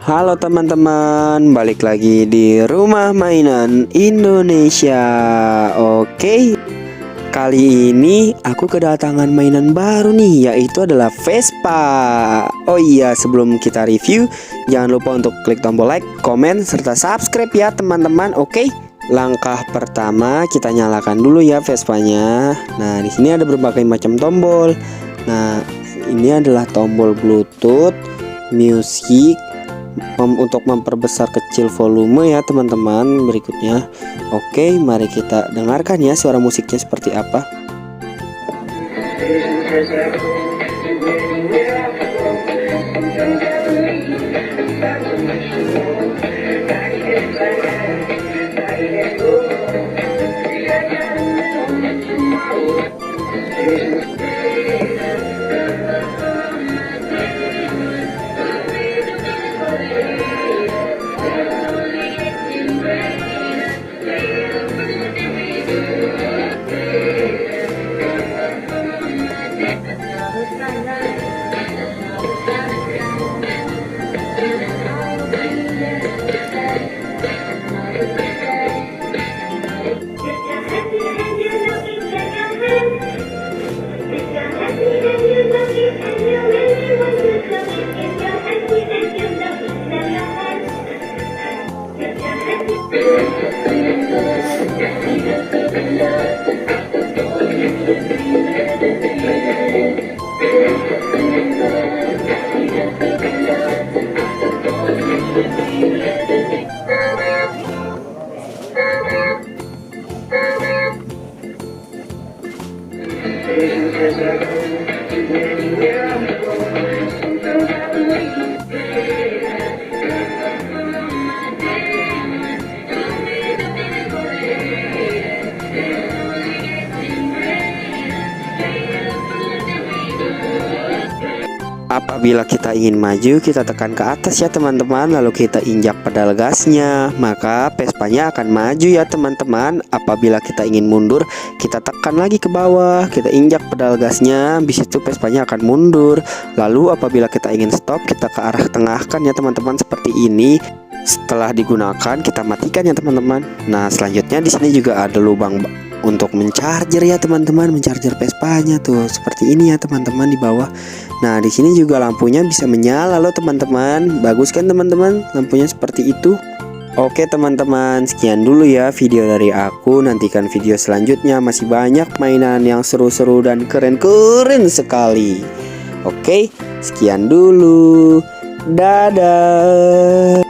Halo teman-teman, balik lagi di Rumah Mainan Indonesia. Oke, kali ini aku kedatangan mainan baru nih, yaitu adalah Vespa. Oh iya, sebelum kita review, jangan lupa untuk klik tombol like, komen, serta subscribe ya teman-teman. Oke, langkah pertama kita nyalakan dulu ya Vespanya. Nah, di sini ada berbagai macam tombol. Nah, ini adalah tombol Bluetooth, music, untuk memperbesar kecil volume ya teman-teman. Berikutnya, oke, mari kita dengarkan ya suara musiknya seperti apa. Apabila kita ingin maju, kita tekan ke atas ya teman-teman, lalu kita injak pedal gasnya, maka Vespanya akan maju ya teman-teman. Apabila kita ingin mundur, kita tekan lagi ke bawah, kita injak pedal gasnya, habis itu Vespanya akan mundur. Lalu apabila kita ingin stop, kita ke arah tengahkan ya teman-teman seperti ini. Setelah digunakan, kita matikan ya teman-teman. Nah, selanjutnya di sini juga ada lubang untuk mencarger ya teman-teman, mencarger Vespanya tuh seperti ini ya teman-teman di bawah. Nah, di sini juga lampunya bisa menyala loh teman-teman. Bagus kan teman-teman, lampunya seperti itu. Oke teman-teman, sekian dulu ya video dari aku. Nantikan video selanjutnya, masih banyak mainan yang seru-seru dan keren-keren sekali. Oke, sekian dulu. Dadah.